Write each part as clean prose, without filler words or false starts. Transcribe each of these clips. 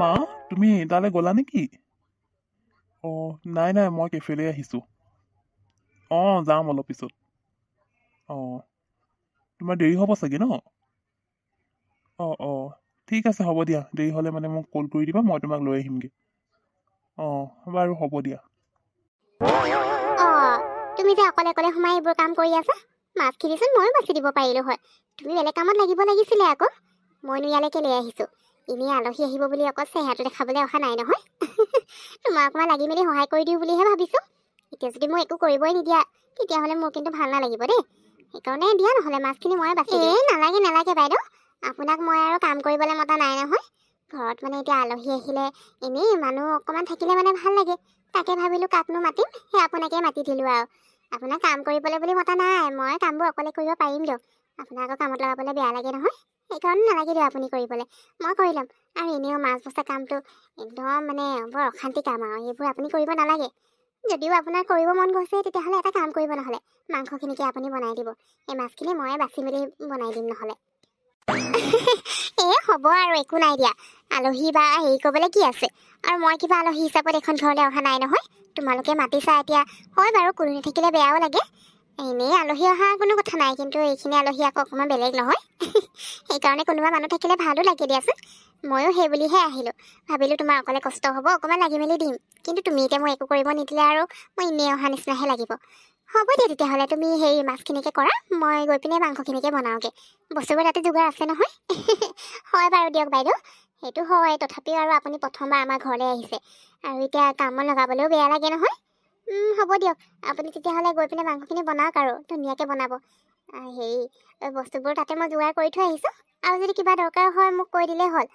মা, তুমি তালৈ গ'লা নেকি? নাই মই কেফেলৈ আহিছোঁ। যাম অলপ পিছত। অঁ তোমাৰ দেৰি হ'ব চাগে ন? অঁ ঠিক আছে, হ'ব দিয়া। দেৰি হ'লে মানে মোক কল কৰি দিবা, মই তোমাক লৈ আহিমগৈ। বাৰু হ'ব দিয়া। তুমি যে অকলে অকলে সোমাই এইবোৰ কাম কৰি আছা। মাছখিনিচোন ময়ো বাছি দিব পাৰিলো হয়। তুমি বেলেগ কামত লাগিব লাগিছিলে আকৌ। মইনো ইয়ালৈকে লৈ আহিছো। এনেই আলহী আহিব বুলি অকল চেহেৰাটো দেখাবলৈ অহা নাই নহয়। তোমাক অকণমান লাগি মেলি সহায় কৰি দিওঁ বুলিহে ভাবিছো। এতিয়া যদি মই একো কৰিবই নিদিয়া, তেতিয়াহ'লে মোৰ কিন্তু ভাল নালাগিব দেই। সেইকাৰণে দিয়া নহ'লে মাছখিনি মই বাছি দিওঁ। নালাগে বাইদেউ। আপোনাক মই আৰু কাম কৰিবলৈ মতা নাই নহয়। ঘৰত মানে এতিয়া আলহী আহিলে এনেই মানুহ অকণমান থাকিলে মানে ভাল লাগে। তাকে ভাবিলো কাকনো মাতিম, সেই আপোনাকে মাতি দিলো আৰু। আপোনাক কাম কৰিবলৈ বুলি মতা নাই, মই কামবোৰ অকলে কৰিব পাৰিম দিয়ক। আপোনাক আকৌ কামত লগাবলৈ বেয়া লাগে নহয়। সেইকাৰণে নালাগে দিয়ক আপুনি কৰিবলৈ, মই কৰি ল'ম। আৰু এনেও মাছ বচা কামটো একদম মানে বৰ অশান্তি কাম আৰু এইবোৰ আপুনি কৰিব নালাগে। যদিও আপোনাৰ কৰিব মন গৈছে, তেতিয়াহ'লে এটা কাম কৰিব নহ'লে, মাংসখিনিকে আপুনি বনাই দিব। এই মাছখিনি ময়ে বাছি মেলি বনাই দিম নহ'লে। হ'ব আৰু একো নাই দিয়া। আলহী বা হেৰি কৰিবলৈ কি আছে। আৰু মই কিবা আলহী হিচাপত এখন ঘৰলৈ অহা নাই নহয়। তোমালোকে মাতিছা এতিয়া, হয় বাৰু কোনো নাথাকিলে বেয়াও লাগে। এনেই আলহী অহা কোনো কথা নাই, কিন্তু এইখিনি আলহী আকৌ অকণমান বেলেগ নহয়। সেইকাৰণে কোনোবা মানুহ থাকিলে ভালো লাগে দিয়াচোন। ময়ো সেই বুলিহে আহিলোঁ। ভাবিলোঁ তোমাৰ অকলে কষ্ট হ'ব, অকণমান লাগি মেলি দিম। কিন্তু তুমি এতিয়া মই একো কৰিব নিদিলে আৰু মই এনেই অহা নিচিনাহে লাগিব। হ'ব দিয়া তেতিয়াহ'লে, তুমি সেই মাছখিনিকে কৰা, মই গৈ পিনে মাংসখিনিকে বনাওঁগৈ। বস্তুবোৰ তাতে যোগাৰ আছে নহয়। হয় বাৰু দিয়ক বাইদেউ, সেইটো হয়। তথাপিও আৰু আপুনি প্ৰথমবাৰ আমাৰ ঘৰলৈ আহিছে, আৰু এতিয়া কামত লগাবলৈও বেয়া লাগে নহয়। হ'ব দিয়ক, আপুনি তেতিয়াহ'লে গৈ পিনে মাংসখিনি বনাওক আৰু ধুনীয়াকৈ বনাব। বস্তুবোৰ তাতে মই যোগাৰ কৰি থৈ আহিছোঁ। আৰু যদি কিবা দৰকাৰ হয় মোক কৈ দিলেই হ'ল।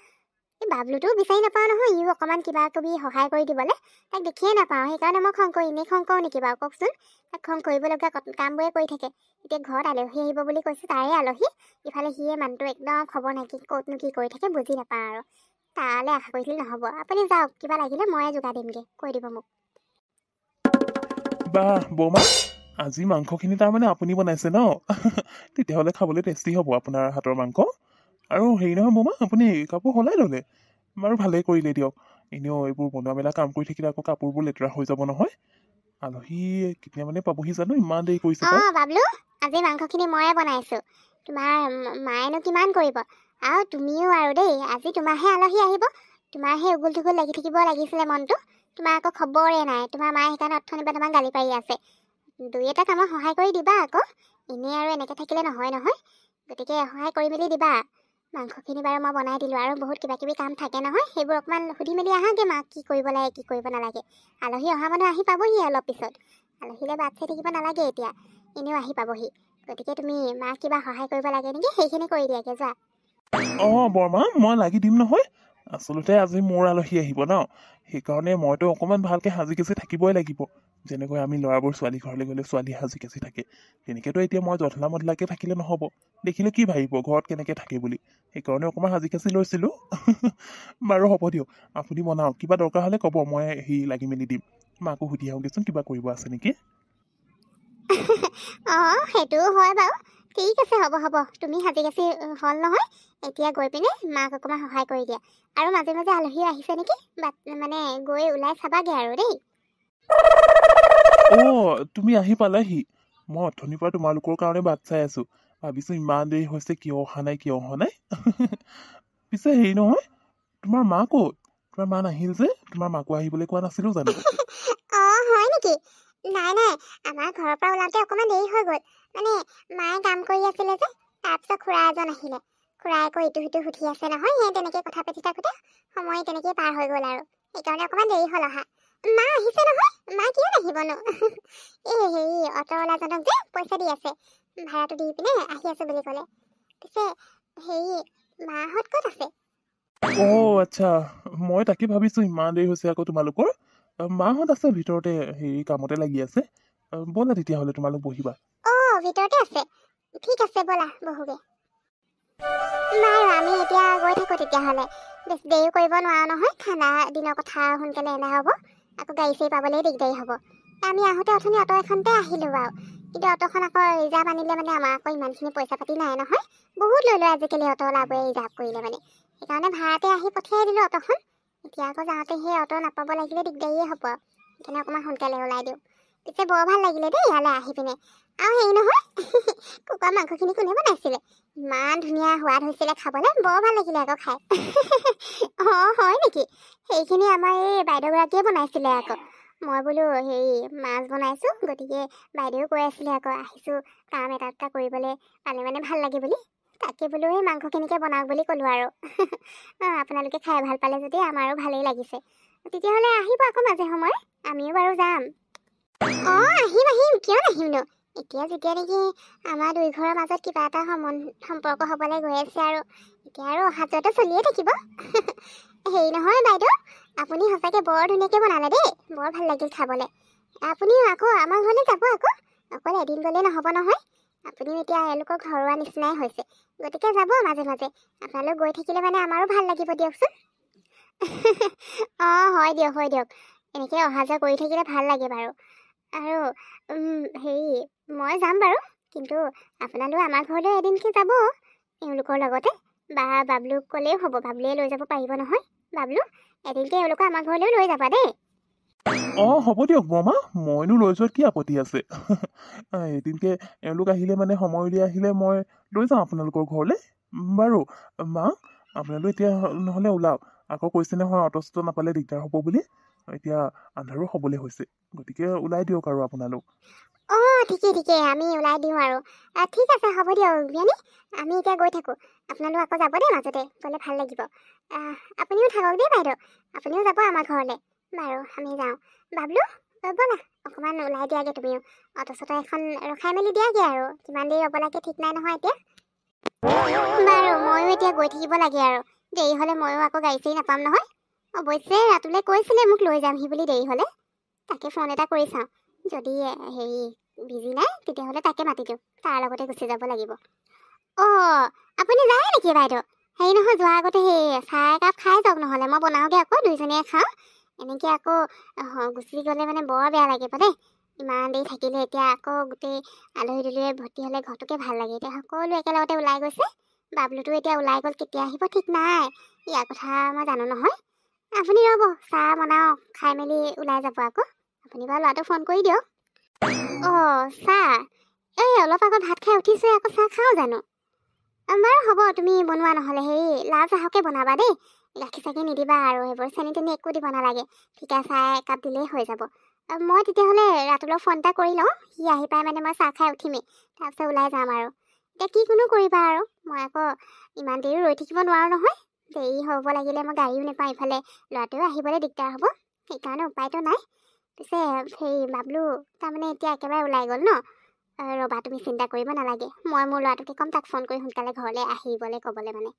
এই বাবলুটোও বিচাৰি নাপাওঁ নহয়, ইও অকণমান কিবা কিবি সহায় কৰি দিবলৈ। তাক দেখিয়ে নাপাওঁ, সেইকাৰণে মই খং কৰি এনেই খং কৰোঁ নেকি বাৰু কওকচোন। তাক খং কৰিবলগীয়া কামবোৰে কৰি থাকে। এতিয়া ঘৰত আলহী আহিব বুলি কৈছে, তাৰে আলহী। ইফালে সিয়ে মানুহটো একদম খবৰ নাই, কি ক'তনো কি কৰি থাকে বুজি নাপাওঁ আৰু। তালৈ আশা কৰিলে নহ'ব। আপুনি যাওক, কিবা লাগিলে ময়ে যোগাৰ দিমগৈ, কৈ দিব মোক। বাহ বৌমা, আজি মাংসখিনি তাৰমানে আপুনি বনাইছে ন? তেতিয়াহ'লে খাবলৈ টেষ্টি হ'ব আপোনাৰ হাতৰ মাংস। আৰু হেৰি নহয় বৌমা, আপুনি কাপোৰ সলাই ল'লে? বাৰু ভালেই কৰিলে দিয়ক। এনেও এইবোৰ বনোৱা মেলা কাম কৰি থাকিলে আকৌ কাপোৰবোৰ লেতেৰা হৈ যাব নহয়। আলহী কেতিয়া মানে পাবহি জানো, ইমান দেৰি কৰিছে পাই। বাবলু, আজি মাংসখিনি ময়ে বনাইছোঁ। তোমাৰ মায়েনো কিমান কৰিব। আৰু তুমিও আৰু দেই, আজি তোমাৰহে আলহী আহিব। তোমাৰহে উগুল থুগুল লাগি থাকিব লাগিছিলে মনটো। তোমাৰ আকৌ খবৰে নাই। তোমাৰ মায়ে সেইকাৰণে অথনিৰ পৰা তোমাক গালি পাৰি আছে। দুই এটা কামত সহায় কৰি দিবা আকৌ। এনেই আৰু এনেকৈ থাকিলে নহয় নহয়। গতিকে সহায় কৰি মেলি দিবা। মাংসখিনি বাৰু মই বনাই দিলোঁ, আৰু বহুত কিবা কিবি কাম থাকে নহয়, সেইবোৰ অকণমান সুধি মেলি আহাগৈ মাক, কি কৰিব লাগে কি কৰিব নালাগে। আলহী অহা মানুহ আহি পাবহি অলপ পিছত। আলহীলৈ বাট চাই থাকিব নালাগে এতিয়া, এনেও আহি পাবহি। গতিকে তুমি মাক কিবা সহায় কৰিব লাগে নেকি, সেইখিনি কৰি দিয়াগে যোৱা। বৰমা, মই লাগি দিম নহয়। আচলতে আজি মোৰ আলহী আহিব ন, সেইকাৰণে মইতো অকণমান ভালকৈ সাজি কাচি থাকিবই লাগিব। যেনেকৈ আমি ল'ৰাবোৰ ছোৱালী ঘৰলৈ গ'লে ছোৱালী সাজি কাচি থাকে, তেনেকেতো এতিয়া মই জধলা মধলাকৈ থাকিলে নহ'ব। দেখিলে কি ভাবিব ঘৰত কেনেকৈ থাকে বুলি। সেইকাৰণে অকণমান সাজি কাচি লৈছিলোঁ। বাৰু হ'ব দিয়ক, আপুনি বনাওক। কিবা দৰকাৰ হ'লে ক'ব, মই লাগি মেলি দিম। মাকো সুধি আহোঁগৈচোন, কিবা কৰিব আছে নেকি। সেইটোও হয় বাৰু। ঠিক আছে, হ'ব। তুমি সাজি কাচি হ'ল নহয়, এতিয়া গৈ পিনে মাক অকণমান সহায় কৰি দিয়া। আৰু মাজে মাজে আলহী আহিছে নেকি, মানে গৈ ওলাই চাবাগে আৰু দেই। তুমি আহি পালাহি। মই অথনিৰ পৰা তোমালোকৰ কাৰণে বাট চাই আছো। ভাবিছো ইমান দেৰি হৈছে, কিয় অহা নাই। পিছে হেৰি নহয়, তোমাৰ মা ক'ত? তোমাৰ মা নাহিল যে? তোমাৰ মাকো আহিবলৈ কোৱা নাছিলো জানো? হয় নেকি? নাই, আমাৰ ঘৰৰ পৰা ওলাওঁতে অকণমান দেৰি হৈ গ'ল। মানে মায়ে কাম কৰি আছিলে যে, তাৰপিছত খুৰা এজন আহিলে। খুৰাই আকৌ ইটো সিটো সুধি আছে নহয়, সেই তেনেকৈ কথা পাতি থাকোঁতে সময় তেনেকেই পাৰ হৈ গ'ল আৰু। সেইকাৰণে অকণমান দেৰি হ'ল অহা। মা আহিছে নহয়, মা কিয় নাহিবনো। অট'ৱালাজনক যে পইচা দি আছে, ভাড়াটো দি পিনে আহি আছে বুলি ক'লে। পিছে মাহঁত ক'ত আছে? আচ্ছা, মই তাকে ভাবিছো ইমান দেৰি হৈছে আকৌ তোমালোকৰ। মাহঁত আছে ভিতৰতে, কামতে লাগি আছে। ব'লা তেতিয়াহ'লে, তোমালোক বহিবা। ভিতৰতে আছে। ঠিক আছে, ব'লা বহোগে। বাৰু আমি এতিয়া গৈ থাকোঁ তেতিয়াহ'লে। বেছি দেৰি কৰিব নোৱাৰো নহয়, ঠাণ্ডা দিনৰ কথা, সোনকালে এদাই হ'ব। আকৌ গাড়ী চাড়ী পাবলৈ দিগদাৰী হ'ব। আমি আহোঁতে অথনি অট' এখনতে আহিলোঁ বাৰু। কিন্তু অট'খন আকৌ ৰিজাৰ্ভ আনিলে মানে আমাৰ আকৌ ইমানখিনি পইচা পাতি নাই নহয়। বহুত লৈ লয় আজিকালি অট'ৱালাবোৰে ৰিজাৰ্ভ কৰিলে মানে। সেইকাৰণে ভাড়াতে আহি পঠিয়াই দিলোঁ অ'টোখন। এতিয়া আকৌ যাওঁতে সেই অ'টো নাপাব লাগিলে দিগদাৰিয়ে হ'ব, সেইকাৰণে অকণমান সোনকালে ওলাই দিওঁ। পিছে বৰ ভাল লাগিলে দেই ইয়ালৈ আহি পিনে। আৰু হেৰি নহয়, কুকুৰা মাংসখিনি কোনে বনাইছিলে? ইমান ধুনীয়া সোৱাদ হৈছিলে খাবলৈ, বৰ ভাল লাগিলে আকৌ খাই। অঁ হয় নেকি? সেইখিনি আমাৰ এই বাইদেউগৰাকীয়ে বনাইছিলে আকৌ। মই বোলো হেৰি মাছ বনাইছোঁ, গতিকে বাইদেউ কৈ আছিলে আকৌ আহিছোঁ কাম এটা কৰিবলৈ পালে মানে ভাল লাগে বুলি। তাকে বোলো সেই মাংসখিনিকে বনাওক বুলি ক'লোঁ আৰু। আপোনালোকে খাই ভাল পালে যদি আমাৰো ভালেই লাগিছে। তেতিয়াহ'লে আহিব আকৌ মাজে সময়ে, আমিও বাৰু যাম। অঁ আহিম, কিয় নাহিমনো? এতিয়া যেতিয়া নেকি আমাৰ দুই ঘৰৰ মাজত কিবা এটা সম্পৰ্ক হ'বলৈ গৈ আছে আৰু এতিয়া আৰু অহা যোৱাটো চলিয়ে থাকিব। হেৰি নহয় বাইদেউ, আপুনি সঁচাকৈ বৰ ধুনীয়াকৈ বনালে দেই, বৰ ভাল লাগিল খাবলৈ। আপুনিও আকৌ আমাৰ ঘৰলৈ যাব আকৌ, অকল এদিন গ'লেই নহ'ব নহয়। আপুনিও এতিয়া এওঁলোকৰ ঘৰুৱা নিচিনাই হৈছে, গতিকে যাব মাজে মাজে। আপোনালোক গৈ থাকিলে মানে আমাৰো ভাল লাগিব দিয়কচোন। অঁ হয় দিয়ক, এনেকৈ অহা যোৱা কৰি থাকিলে ভাল লাগে বাৰু। আৰু হেৰি মই যাম বাৰু, কিন্তু আপোনালোক আমাৰ ঘৰলৈ এদিনকৈ যাব এওঁলোকৰ লগতে, বা বাবলুক ক'লেও হ'ব, বাবলুৱে লৈ যাব পাৰিব নহয়। বাবলু এদিনকৈ এওঁলোকক আমাৰ ঘৰলৈও লৈ যাবা দেই। অঁ হ'ব দিয়ক বৰমা, মইনো লৈ যোৱাত কি আপত্তি আছে। এদিনকে এওঁলোক আহিলে মানে সময় উলিয়াই আহিলে মই লৈ যাওঁ আপোনালোকৰ ঘৰলৈ। বাৰু মা, আপোনালোক এতিয়া নহ'লে ওলাওক। আকৌ কৈছে নহয় অটো চটো নাপালে দিগদাৰ হ'ব বুলি। এতিয়া আন্ধাৰো হ'বলৈ হৈছে, গতিকে ওলাই দিয়ক আৰু আপোনালোক। অঁ ঠিকেই, আমি ওলাই দিওঁ আৰু। ঠিক আছে হ'ব দিয়ক জ্ঞানী, আমি এতিয়া গৈ থাকোঁ। আপোনালোক আকৌ যাব দেই, মাজতে গ'লে ভাল লাগিব। আপুনিও থাকক দেই বাইদেউ, আপুনিও যাব আমাৰ ঘৰলৈ। বাৰু আমি যাওঁ। বাবলু ব'লা অকণমান ওলাই দিয়াগৈ তুমিও, অটো চটো এখন ৰখাই মেলি দিয়াগৈ আৰু, কিমান দেৰি ৰ'ব লাগে ঠিক নাই নহয় এতিয়া। বাৰু ময়ো এতিয়া গৈ থাকিব লাগে আৰু, দেৰি হ'লে ময়ো আকৌ গাড়ী চাড়ী নাপাম নহয়। অৱশ্যে ৰাতুলে কৈছিলে মোক লৈ যামহি বুলি দেৰি হ'লে, তাকে ফোন এটা কৰি চাওঁ। যদি হেৰি বিজি নাই তেতিয়াহ'লে তাকে মাতি দিওঁ, তাৰ লগতে গুচি যাব লাগিব। অঁ আপুনি যায় নেকি বাইদেউ? হেৰি নহয়, যোৱাৰ আগতে সেই চাহ একাপ খাই যাওক, নহ'লে মই বনাওঁগৈ আকৌ, দুইজনীয়ে খাওঁ। এনেকৈ আকৌ গুচি গ'লে মানে বৰ বেয়া লাগিব দেই। ইমান দেৰি থাকিলে এতিয়া আকৌ গোটেই আলহী দুলহীয়ে ভৰ্তি হ'লে ঘৰটোকে ভাল লাগে। এতিয়া সকলো একেলগতে ওলাই গৈছে, বাবলুটো এতিয়া ওলাই গ'ল, কেতিয়া আহিব ঠিক নাই। ইয়াৰ কথা মই জানো নহয়। আপুনি ৰ'ব, চাহ বনাওঁ, খাই মেলি ওলাই যাব আকৌ। আপুনি বাৰু ল'ৰাটোক ফোন কৰি দিয়ক। অঁ চাহ এই অলপ আগত ভাত খাই উঠিছোঁ, আকৌ চাহ খাওঁ জানো? বাৰু হ'ব, তুমি বনোৱা নহ'লে হেৰি লাল চাহকে বনাবা দেই, গাখীৰ চাখীৰ নিদিবা আৰু, সেইবোৰ চেনি তেনি একো দিব নালাগে, ফিকা চাহ একাপ দিলেই হৈ যাব। মই তেতিয়াহ'লে ৰাতুলক ফোন এটা কৰি লওঁ, সি আহি পাই মানে মই চাহ খাই উঠিমেই, তাৰপিছত ওলাই যাম আৰু। এতিয়া কি কোনো কৰিবা আৰু, মই আকৌ ইমান দেৰি ৰৈ থাকিব নোৱাৰোঁ নহয়। দেৰি হ'ব লাগিলে মই গাড়ীও নাপাওঁ, ইফালে ল'ৰাটোৱেও আহিবলৈ দিগদাৰ হ'ব, সেইকাৰণে উপায়তো নাই। পিছে হেৰি বাবলু তাৰমানে এতিয়া একেবাৰে ওলাই গ'ল ন? ৰ'বা তুমি চিন্তা কৰিব নালাগে, মই মোৰ ল'ৰাটোকে ক'ম, তাক ফোন কৰি সোনকালে ঘৰলৈ আহিবলৈ ক'বলৈ মানে।